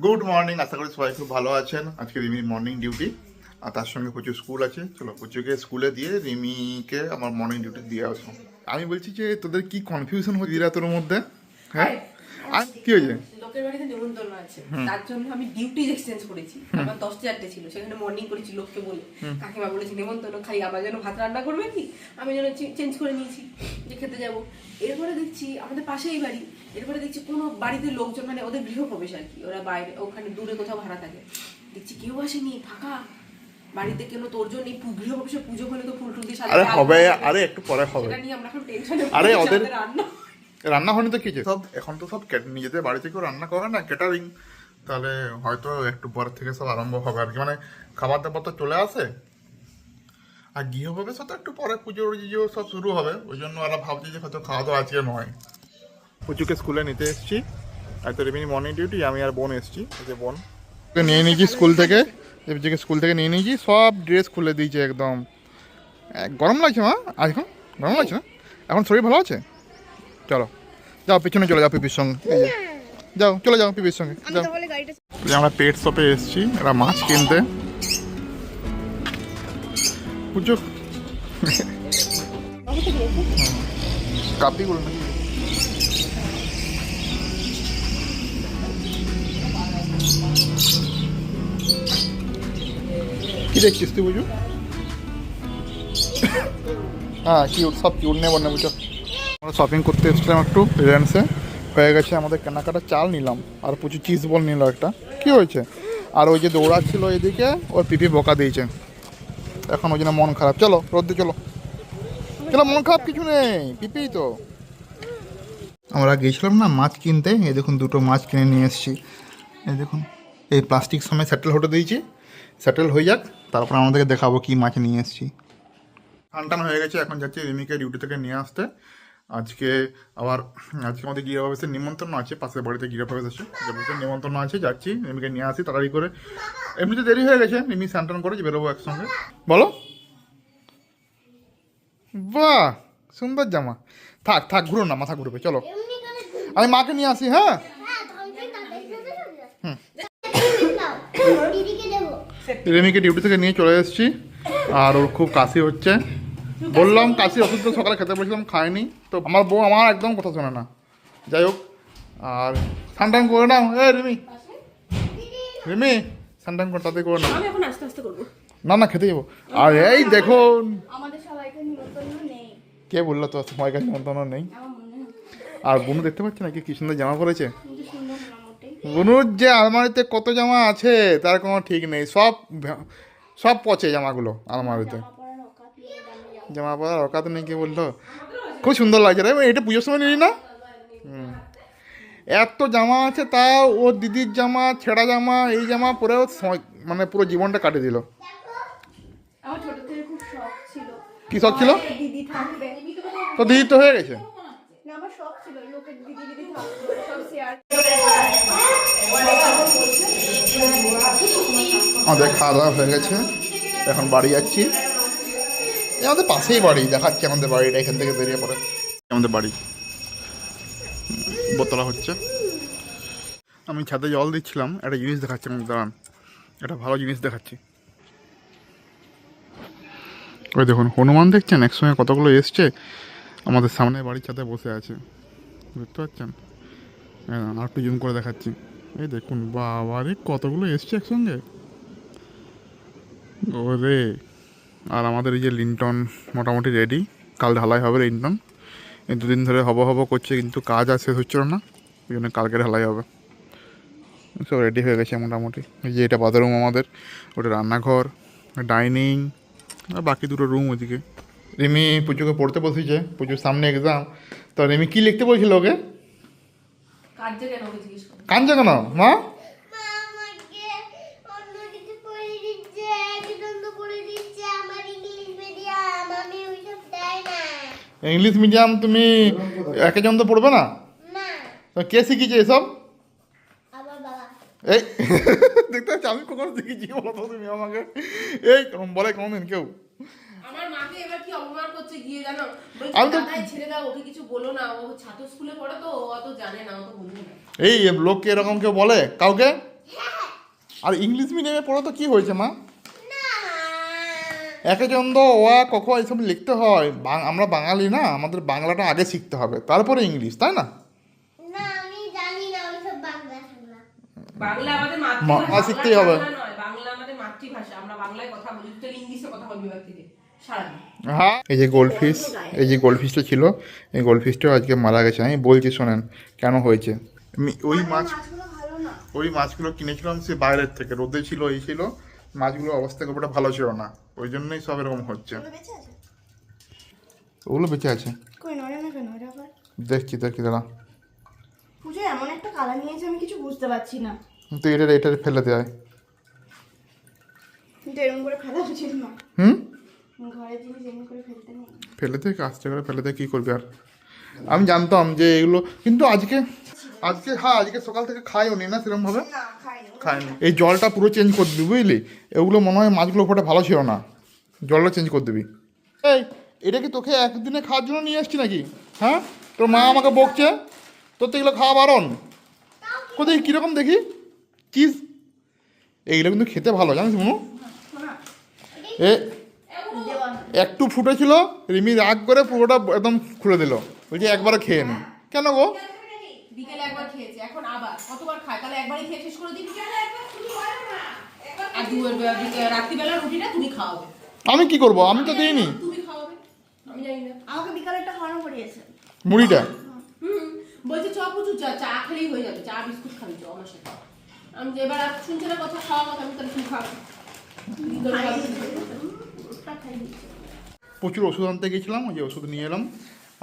Good morning, আশা করি সবাই খুব ভালো আছেন। আজকে রিমির মর্নিং ডিউটি আর তার সঙ্গে প্রচুর স্কুল আছে। চলো প্রচুরকে স্কুলে দিয়ে রিমিকে আমার মর্নিং ডিউটি দিয়ে আসবো। আমি বলছি যে তোদের কি কনফিউশন হচ্ছে দিরা তোর মধ্যে? হ্যাঁ, আর কি হয়েছে? লোকের বাড়িতে নিমন্ত্রণ আছে, তার জন্য আমি ডিউটি এক্সচেঞ্জ করেছি। আমার 10টা ছিল, সেখানে মর্নিং করেছি লোককে বলে। কাকিমা বলেছে নিমন্ত্রণ খালি আমার জন্য ভাত রান্না করবে কি, আমি যেন চেঞ্জ করে নিয়েছি যে খেতে যাবো। এরপরে দেখছি আমাদের পাশেই বাড়ি, এরপরে দেখছি কোনো বাড়িতে লোকজন, মানে ওদের গৃহপ্রবেশ আর কি, ওরা বাইরে ওখানে দূরে কোথাও ভাড়া থাকে। দেখছি কেউ আসেনি, ফাঁকা বাড়িতে, কেন তোর জন্য গৃহপ্রবেশে পুজো হলে তো ফুল টুল দিয়ে আরে হবে, আরে একটু পরে হবে। সেটা নিয়ে আমরা এখন টেনশনে। আরে ওদের রান্না রান্না হয়নি তো কিছু, সব এখন তো সব নিজেদের বাড়ি থেকেও রান্না করে না, ক্যাটারিং। তাহলে হয়তো একটু পর থেকে সব আরম্ভ হবে আর কি, মানে খাবার দাবার তো চলে আসে। আর গৃহপ্রবেশ তো একটু পরে পুজো টুজো সব শুরু হবে, ওই জন্য ওরা ভাবছি যে হয়তো খাওয়া দাওয়া আজকে নয়। পুজোকে স্কুলে নিতে এসেছি, আর তো রেমিনি মর্নিং ডিউটি, আমি আর বোন এসেছি। এই যে বোন নিয়ে নিয়েছি স্কুল থেকে, পুজোকে স্কুল থেকে নিয়ে নিয়েছি, সব ড্রেস খুলে দিয়েছে একদম। গরম লাগছে মা, এখন গরম লাগছে না? এখন শরীর ভালো আছে? চলো যাও পিছনে চলে যাও পিপির সঙ্গে, যাও চলে যাও পিপির সঙ্গে যাও। আমরা পেট শপে এসেছি, এরা মাছ কিনতে। পুজো কাপি গুলো নাকি? কি দেখছিস তুই বুঝু? হ্যাঁ কিউট, সব কিউট নেবো না বুঝো। আমরা শপিং করতে এসেছিলাম একটু রিলায়েন্সে, হয়ে গেছে আমাদের কেনাকাটা। চাল নিলাম আর প্রচুর চিজ বল নিল একটা। কি হয়েছে? আর ওই যে দৌড়াচ্ছিল এদিকে, ওর পিপি বোকা দিয়েছে, এখন ওই জন্য মন খারাপ। চলো রোদ্দে চলো, চলো, মন খারাপ কিছু নেই, পিপি তো। আমরা গিয়েছিলাম না মাছ কিনতে, এই দেখুন দুটো মাছ কিনে নিয়ে এসেছি। এই দেখুন এই প্লাস্টিক সময় সেটেল হতে দিয়েছি, সেটেল হয়ে যাক, তারপর আমাদেরকে দেখাবো কি মাছ নিয়ে এসেছি। টান হয়ে গেছে, এখন যাচ্ছি রিমিকে ডিউটি থেকে নিয়ে আসতে। আজকে আমাদের গৃহপ্রবেশের নিমন্ত্রণ আছে, পাশের বাড়িতে গৃহপ্রবেশ আছে, গৃহপ্রবেশের নিমন্ত্রণ আছে, যাচ্ছি রিমিকে নিয়ে আসি তাড়াতাড়ি করে। এমনিতে দেরি হয়ে গেছে, রিমি স্নান করে বেরোবো একসঙ্গে। বলো, বাহ সুন্দর জামা। থাক থাক, ঘুরো না, মাথা ঘুরবে। চলো আমি মাকে নিয়ে আসি। হ্যাঁ রেমিকে ডিউটি থেকে নিয়ে চলে এসেছি, আর ওর খুব কাশি হচ্ছে। বললাম কাশি ওষুধ তো সকালে খেতে বলছিলাম, খায়নি তো। আমার বউ আমার একদম কথা শোনে না। যাই হোক, আর স্নান করে নাও। রিমি রিমি স্নান করে তাতে করে নাও। আমি এখন আস্তে আস্তে করবো। না খেতে যাবো। আর এই দেখুন, আমাদের সবাইকে নিমন্ত্রণ নেই। কে বললো তো সবাইকার নিমন্ত্রণ নেই? আর বুনু দেখতে পাচ্ছি না কি সুন্দর জামা পরেছে। বুনুর যে আলমারিতে কত জামা আছে তার কোনো ঠিক নেই, সব পচে জামাগুলো আলমারিতে। জামা পরার অকাত নেই, কে বললো? খুব সুন্দর লাগছে রে, এটা পুজোর সময় নিলি না? এত জামা আছে, তাও ওর দিদির জামা, ছেঁড়া জামা, এই জামা পরেও মানে পুরো জীবনটা কাটিয়ে দিল। আমার ছোট থেকে খুব শখ ছিল। কি শখ ছিল? দিদি থাকবে। তো দিদি তো হয়ে গেছে। না আমার শখ ছিল লোকের দিদি থাকবে, সব শেয়ার। আমাদের খাওয়া দাওয়া হয়ে গেছে, এখন বাড়ি যাচ্ছি। আমাদের পাশেই বাড়ি, দেখাচ্ছি আমাদের বাড়িটা, এখান থেকে বেরিয়ে পড়ে আমাদের বাড়ি। বোতলা হচ্ছে, আমি ছাদে জল দিচ্ছিলাম, একটা জিনিস দেখাচ্ছি আমাদের, দাঁড়ান, একটা ভালো জিনিস দেখাচ্ছি। ওই দেখুন হনুমান দেখছেন, একসঙ্গে কতগুলো এসছে আমাদের সামনে বাড়ির ছাদে বসে আছে, বুঝতে পারছেন? আর একটু জুম করে দেখাচ্ছি, এই দেখুন বাবারে কতগুলো এসছে একসঙ্গে, ওরে। আর আমাদের এই যে লিন্টন মোটামুটি রেডি, কাল ঢালাই হবে লিন্টন। এই দুদিন ধরে হব করছে, কিন্তু কাজ আর শেষ হচ্ছিল না, ওই জন্য কালকে ঢালাই হবে। সব রেডি হয়ে গেছে মোটামুটি। এই যে এটা বাথরুম আমাদের, ওটা রান্নাঘর, ডাইনিং, আর বাকি দুটো রুম ওদিকে। রিমি পুজোকে পড়তে বসেছে, পুজোর সামনে এক্সাম। তো রিমি কী লিখতে বলছিল ওকে? কাঁদছে কেন মা? ইংলিশ মিডিয়াম তুমি একজন তো পড়বে না? কে শিখিয়েছে এসব? এই দেখতে পাচ্ছি, আমি কখনো শিখেছি বলো তো তুমি আমাকে? এই বলে কোনদিন কেউ? আমার মাকে এবার কি অপমান করছে গিয়ে জানো, আমি তো ছেড়ে দাও, ওকে কিছু বলো না, ও ছাত্র স্কুলে পড়ে তো অত জানে না, অত বুঝবে না। এই লোককে এরকম কেউ বলে কাউকে? আর ইংলিশ মিডিয়ামে পড়ো তো কি হয়েছে মা? একে চন্দ ওয়া কখ এইসব লিখতে হয়, আমরা বাঙালি না, আমাদের বাংলাটা আগে শিখতে হবে, তারপরে ইংলিশ, তাই না? না আমি জানি না ওইসব বাংলা শুনলাম। বাংলা আমাদের বাংলা মাতৃভাষা, শিখতেই হবে। বাংলা নয়, বাংলা আমাদের মাতৃভাষা, আমরা বাংলায় কথা বলি, তুই ইংলিশে কথা বলবি এবার থেকে সারাদিন। হ্যাঁ, এই যে গোল্ড ফিশ, এই যে গোল্ড ফিশটা ছিল, এই গোল্ড ফিশটাও আজকে মারা গেছে। আমি বলছি শোনেন কেন হয়েছে। ওই মাছগুলো ভালো না। ওই মাছগুলো কিনেছিলাম সে বাইরের থেকে, রোদে ছিল, এই ছিল, মাছগুলোর অবস্থা খুব একটা ভালো ছিল না, ওই জন্যই সব এরকম হচ্ছে। ওগুলো বেঁচে আছে? ওগুলো বেঁচে আছে, কই নড়ে না কেন এটা আবার? দেখছি দাঁড়া। পুজো এমন একটা কালার নিয়েছে আমি কিছু বুঝতে পারছি না। তো এটা ফেলে দেয়। কিন্তু এরকম করে ফেলা উচিত না। ঘরে জিনিস এমন করে ফেলতে নেই। ফেলে দে, কাজটা করে ফেলে দে, কী করবি আর। আমি জানতাম যে এগুলো, কিন্তু আজকে সকাল থেকে খাইও নি না সেরকমভাবে, না খাইনি। খাইনি। এই জলটা পুরো চেঞ্জ করে দিবি বুঝলি, এগুলো মনে হয় মাছগুলো ফোটা ভালো ছিল না, জলটা চেঞ্জ করে দিবি। এই এটা কি তোকে একদিনে খাওয়ার জন্য নিয়ে এসছি নাকি? হ্যাঁ, তোর মা আমাকে বকছে, তোর তো এগুলো খাওয়া বারণ। কোথায় কীরকম দেখি চিজ, এইগুলো কিন্তু খেতে ভালো জানিস মনু। এ একটু ফুটেছিল, রিমি রাগ করে পুরোটা একদম খুলে দিল, বলছি একবারে খেয়ে নি। কেন গো? বিকেলে একবার খেয়েছে, এখন আবার কতবার খায়, তাহলে একবারই খেয়ে শেষ করে দিবি। আর রাত্রিবেলা রুটিটা তুমি খাওয়াবে। আমি কি করব, আমি তো দিইনি। তুমি খাওয়াবে, আমি জানি না। আমাকে বিকালে একটা খাওয়ানো পড়িয়েছে। মুড়িটা বলছে চ প্রচুর চা খেলেই হয়ে যাবে, চা বিস্কুট খাবি চ আমার সাথে। আমি যে এবার আর শুনছে না কথা, খাওয়া কথা, আমি তাহলে তুমি খাবো। প্রচুর ওষুধ আনতে গেছিলাম, ওই যে ওষুধ নিয়ে এলাম,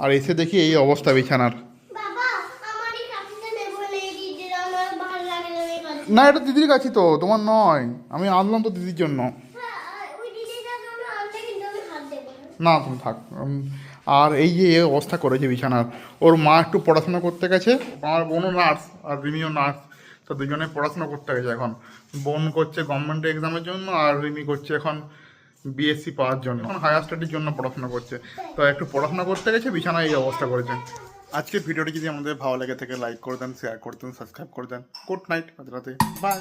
আর এসে দেখি এই অবস্থা বিছানার। বাবা আমার এই কাপড়টা নেব না, এই দিদির আমার ভালো লাগে না এই কাজ। না, এটা দিদির কাছে তো, তোমার নয়, আমি আনলাম তো দিদির জন্য। হ্যাঁ ওই দিদিটার জন্য আনতে কিন্তু আমি হাত দেব না। না তুমি থাক। আর এই যে এই অবস্থা করেছে বিছানার, ওর মা একটু পড়াশোনা করতে গেছে, আমার বোনও নার্স আর রিমিও নার্স, তো দুজনে পড়াশোনা করতে গেছে এখন। বোন করছে গভর্নমেন্ট এক্সামের জন্য, আর রিমি করছে এখন বিএসসি পাওয়ার জন্য, এখন হায়ার স্টাডির জন্য পড়াশোনা করছে। তো একটু পড়াশোনা করতে গেছে, বিছানায় এই অবস্থা করেছে। আজকের ভিডিওটি যদি আমাদের ভালো লেগে থাকে লাইক করে দেন, শেয়ার করে দেন, সাবস্ক্রাইব করে দেন। গুড নাইট, রাতে বাই।